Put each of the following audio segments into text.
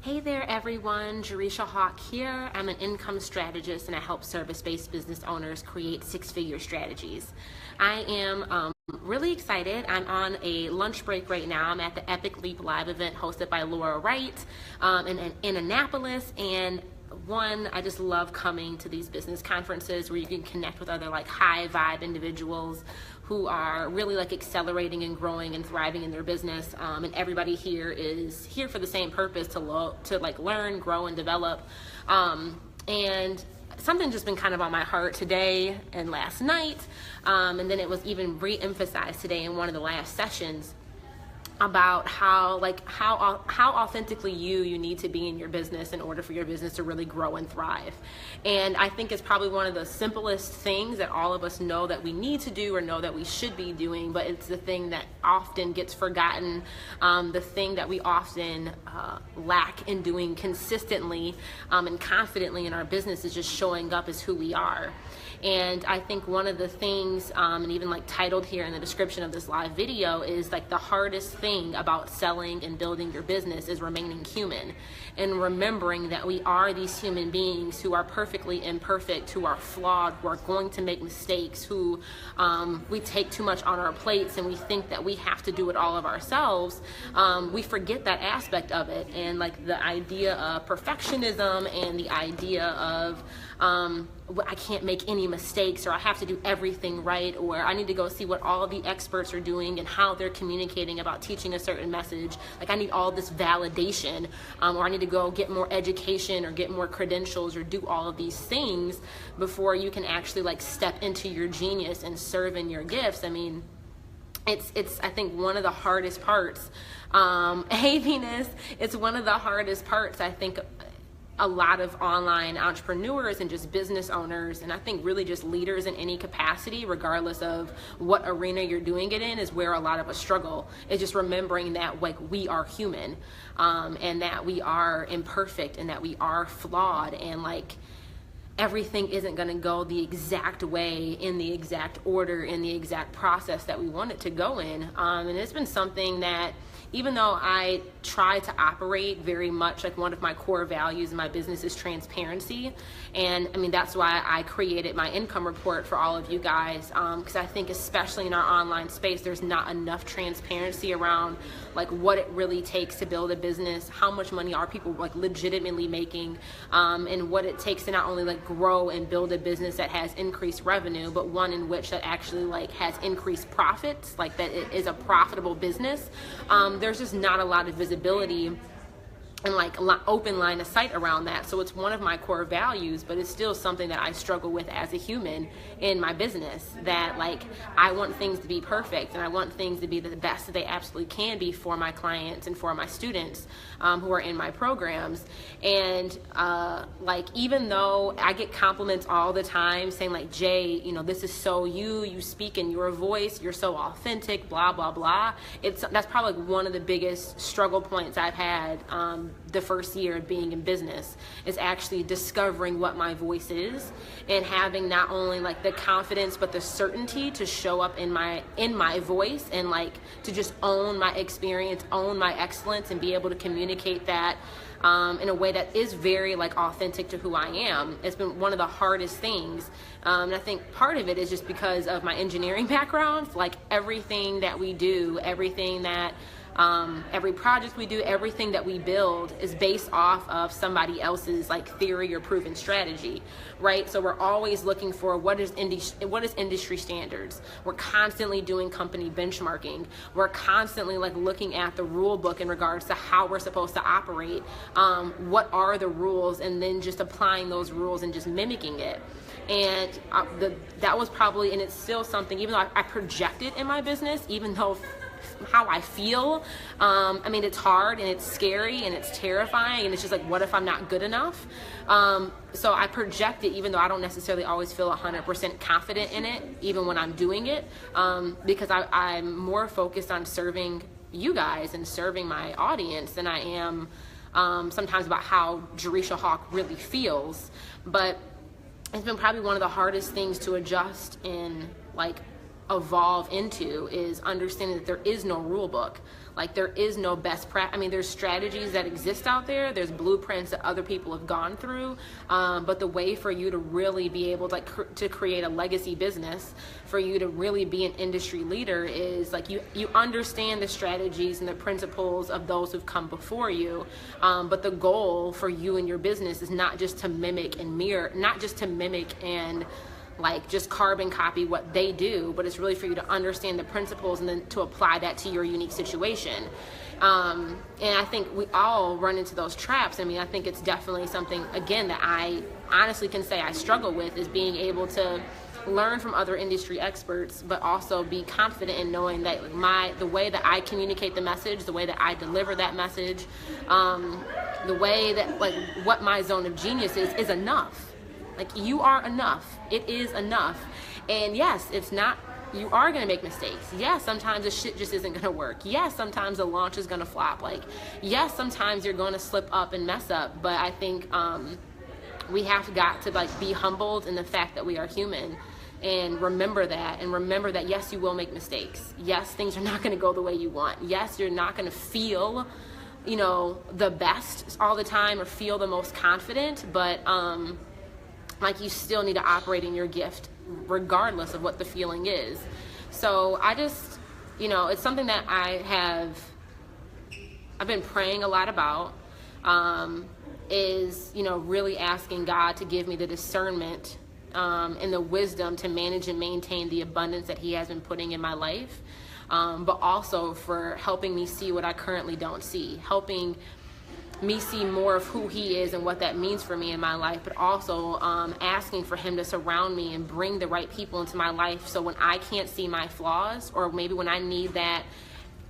Hey there everyone, Jerisha Hawk here. I'm an income strategist and I help service-based business owners create six-figure strategies. I am really excited. I'm on a lunch break right now. I'm at the Epic Leap Live event hosted by Laura Wright in Annapolis, and I just love coming to these business conferences where you can connect with other high vibe individuals who are really accelerating and growing and thriving in their business, and everybody here is here for the same purpose, to learn, grow, and develop. And something just been kind of on my heart today and last night, and then it was even re-emphasized today in one of the last sessions, about how authentically you need to be in your business in order for your business to really grow and thrive. And I think it's probably one of the simplest things that all of us know that we need to do or know that we should be doing, but it's the thing that often gets forgotten, the thing that we often lack in doing consistently and confidently in our business is just showing up as who we are. And I think one of the things, and even titled here in the description of this live video, is the hardest thing about selling and building your business is remaining human and remembering that we are these human beings who are perfectly imperfect, who are flawed, who are going to make mistakes, who we take too much on our plates and we think that we have to do it all of ourselves. We forget that aspect of it, and the idea of perfectionism and the idea of I can't make any mistakes, or I have to do everything right, or I need to go see what all the experts are doing and how they're communicating about teaching a certain message. I need all this validation, or I need to go get more education or get more credentials or do all of these things before you can actually step into your genius and serve in your gifts. I mean, it's I think one of the hardest parts. Hey Venus, it's one of the hardest parts, I think, a lot of online entrepreneurs and just business owners, and I think really just leaders in any capacity, regardless of what arena you're doing it in, is where a lot of us struggle. It's just remembering that we are human, and that we are imperfect, and that we are flawed, and everything isn't going to go the exact way, in the exact order, in the exact process that we want it to go in. And it's been something that, even though I try to operate very much one of my core values in my business is transparency, and I mean that's why I created my income report for all of you guys, because I think especially in our online space there's not enough transparency around what it really takes to build a business, how much money are people legitimately making, and what it takes to not only grow and build a business that has increased revenue, but one in which that actually has increased profits, that it is a profitable business. There's just not a lot of visibility and open line of sight around that. So it's one of my core values, but it's still something that I struggle with as a human in my business, that I want things to be perfect and I want things to be the best that they absolutely can be for my clients and for my students who are in my programs. And even though I get compliments all the time saying Jay, this is so you speak in your voice, you're so authentic, blah blah blah, that's probably one of the biggest struggle points I've had the first year of being in business, is actually discovering what my voice is and having not only the confidence but the certainty to show up in my voice and to just own my experience, own my excellence, and be able to communicate that in a way that is very authentic to who I am. It's been one of the hardest things, and I think part of it is just because of my engineering background. Everything that we do, everything that every project we do, everything that we build is based off of somebody else's theory or proven strategy, right? So we're always looking for what is industry standards. We're constantly doing company benchmarking. We're constantly looking at the rule book in regards to how we're supposed to operate. What are the rules, and then just applying those rules and just mimicking it. And that was probably, and it's still something, even though I project it in my business, even though how I feel, I mean, it's hard and it's scary and it's terrifying, and it's just what if I'm not good enough? So I project it even though I don't necessarily always feel 100% confident in it, even when I'm doing it, because I'm more focused on serving you guys and serving my audience than I am sometimes about how Jerisha Hawk really feels. But it's been probably one of the hardest things to adjust in evolve into is understanding that there is no rule book. Like, there is no best practice. I mean, there's strategies that exist out there. There's blueprints that other people have gone through. But the way for you to really be able to, to create a legacy business, for you to really be an industry leader, is like you understand the strategies and the principles of those who've come before you. But the goal for you and your business is not just to mimic and mirror, not just to mimic and like just carbon copy what they do, but it's really for you to understand the principles and then to apply that to your unique situation. And I think we all run into those traps. I mean, I think it's definitely something, again, that I honestly can say I struggle with, is being able to learn from other industry experts, but also be confident in knowing that the way that I communicate the message, the way that I deliver that message, the way that, like, what my zone of genius is enough. Like, you are enough. It is enough. And yes, it's not, you are going to make mistakes. Yes, sometimes the shit just isn't going to work. Yes, sometimes the launch is going to flop. Like, yes, sometimes you're going to slip up and mess up. But I think we have got to, like, be humbled in the fact that we are human, and remember that, yes, you will make mistakes. Yes, things are not going to go the way you want. Yes, you're not going to feel, the best all the time or feel the most confident, but like, you still need to operate in your gift regardless of what the feeling is. So I just, it's something that I've been praying a lot about, is, really asking God to give me the discernment and the wisdom to manage and maintain the abundance that He has been putting in my life, but also for helping me see what I currently don't see, helping me see more of who He is and what that means for me in my life, but also asking for Him to surround me and bring the right people into my life, so when I can't see my flaws, or maybe when I need that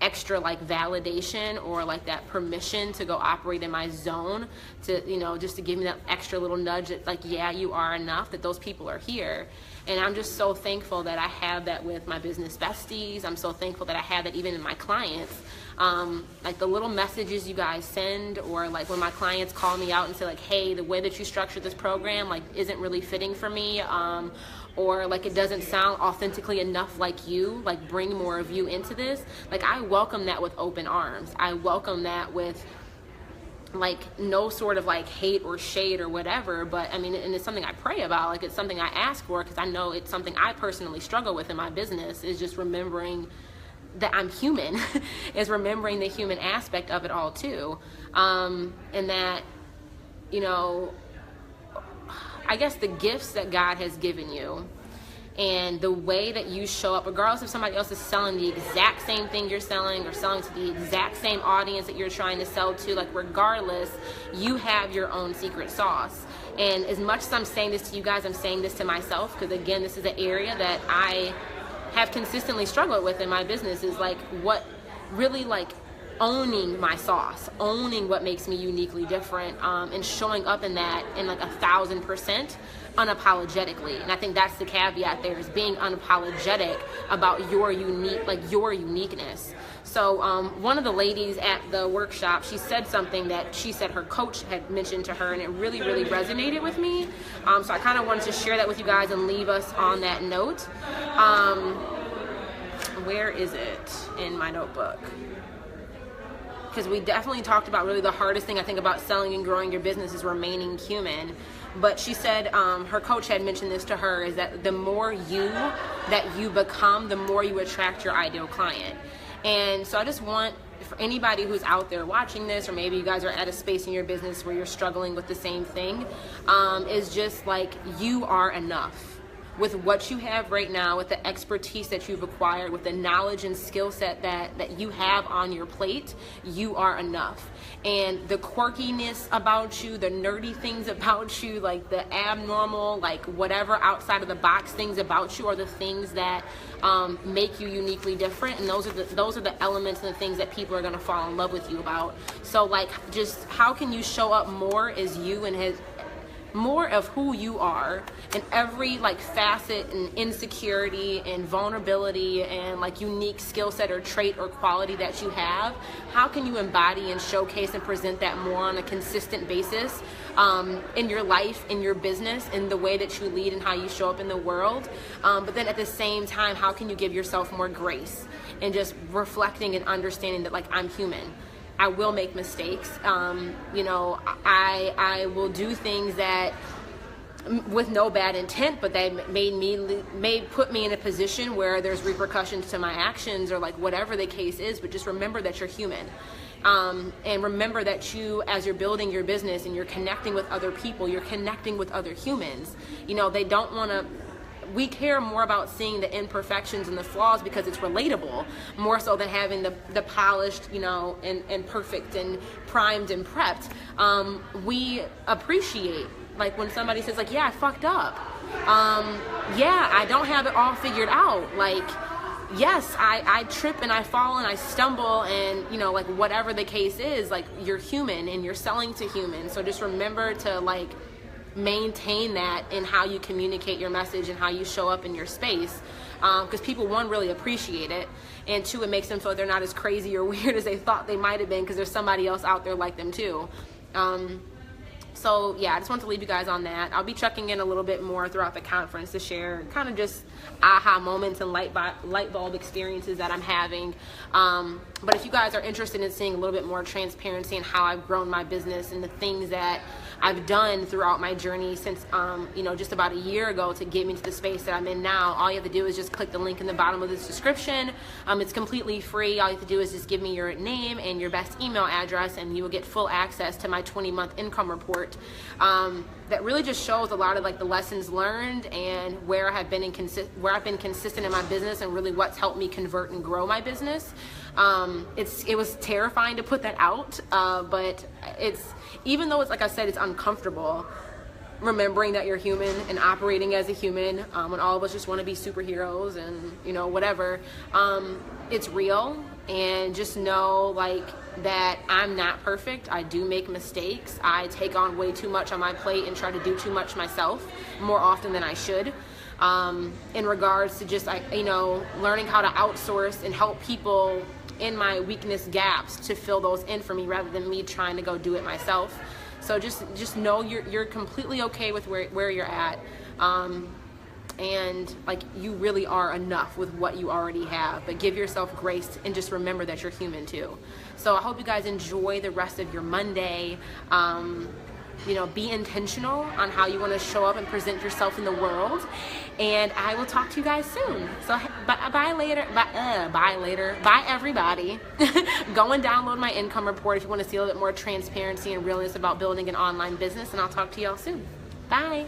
extra, like, validation or like that permission to go operate in my zone, to just to give me that extra little nudge that, like, yeah, you are enough, that those people are here. And I'm just so thankful that I have that with my business besties. I'm so thankful that I have that even in my clients. Like, the little messages you guys send, or like when my clients call me out and say, like, hey, the way that you structured this program, like, isn't really fitting for me, or like, it doesn't sound authentically enough like you, like, bring more of you into this. Like, I welcome that with open arms. I welcome that with, like, no sort of, like, hate or shade or whatever. But I mean, and it's something I pray about. Like, it's something I ask for, because I know it's something I personally struggle with in my business, is just remembering that I'm human, is remembering the human aspect of it all too. And that, I guess the gifts that God has given you and the way that you show up, regardless if somebody else is selling the exact same thing you're selling, or selling to the exact same audience that you're trying to sell to, like, regardless, you have your own secret sauce. And as much as I'm saying this to you guys, I'm saying this to myself, because again, this is an area that I have consistently struggled with in my business, is like, what really, like, owning my sauce, owning what makes me uniquely different, and showing up in that in, like, 1,000% unapologetically. And I think that's the caveat there, is being unapologetic about your uniqueness. So one of the ladies at the workshop, she said something that she said her coach had mentioned to her, and it really, really resonated with me. So I kind of wanted to share that with you guys and leave us on that note. Where is it in my notebook? Because we definitely talked about, really the hardest thing I think about selling and growing your business is remaining human. But she said, her coach had mentioned this to her, is that the more that you become, the more you attract your ideal client. And so I just want, for anybody who's out there watching this, or maybe you guys are at a space in your business where you're struggling with the same thing, is just like, you are enough. With what you have right now, with the expertise that you've acquired, with the knowledge and skill set that you have on your plate, you are enough. And the quirkiness about you, the nerdy things about you, like the abnormal, like whatever outside of the box things about you, are the things that make you uniquely different. And those are the elements and the things that people are going to fall in love with you about. So, like, just how can you show up more as you, and more of who you are and every like facet and insecurity and vulnerability and like unique skill set or trait or quality that you have. How can you embody and showcase and present that more on a consistent basis in your life, in your business, in the way that you lead and how you show up in the world? But then at the same time, how can you give yourself more grace and just reflecting and understanding that like I'm human. I will make mistakes. You know, I will do things that with no bad intent, but they may put me in a position where there's repercussions to my actions or like whatever the case is. But just remember that you're human. And remember that you, as you're building your business and you're connecting with other people, you're connecting with other humans. You know, they don't want to. We care more about seeing the imperfections and the flaws because it's relatable, more so than having the polished, you know, and perfect and primed and prepped. We appreciate, like, when somebody says, like, yeah, I fucked up. Yeah, I don't have it all figured out. Like, yes, I trip and I fall and I stumble and, you know, like, whatever the case is, like, you're human and you're selling to humans. So just remember to, like, maintain that in how you communicate your message and how you show up in your space, because people, one, really appreciate it, and two, it makes them feel like they're not as crazy or weird as they thought they might have been, because there's somebody else out there like them too. So yeah, I just want to leave you guys on that. I'll be checking in a little bit more throughout the conference to share kind of just aha moments and light bulb experiences that I'm having. But if you guys are interested in seeing a little bit more transparency in how I've grown my business and the things that I've done throughout my journey since, you know, just about a year ago to get me to the space that I'm in now, all you have to do is just click the link in the bottom of this description. It's completely free. All you have to do is just give me your name and your best email address, and you will get full access to my 20-month income report. That really just shows a lot of like the lessons learned and where I've been consistent in my business and really what's helped me convert and grow my business. It was terrifying to put that out, but even though it's, like I said, it's uncomfortable, remembering that you're human and operating as a human, when all of us just want to be superheroes and, you know, whatever, it's real. And just know, like, that I'm not perfect. I do make mistakes. I take on way too much on my plate and try to do too much myself more often than I should. In regards to just, you know, learning how to outsource and help people in my weakness gaps to fill those in for me rather than me trying to go do it myself. So just know you're completely okay with where you're at. And like, you really are enough with what you already have, but give yourself grace and just remember that you're human too. So I hope you guys enjoy the rest of your Monday. You know, be intentional on how you want to show up and present yourself in the world, and I will talk to you guys soon. So bye later. Bye everybody. Go and download my income report if you want to see a little bit more transparency and realness about building an online business, and I'll talk to y'all soon. Bye.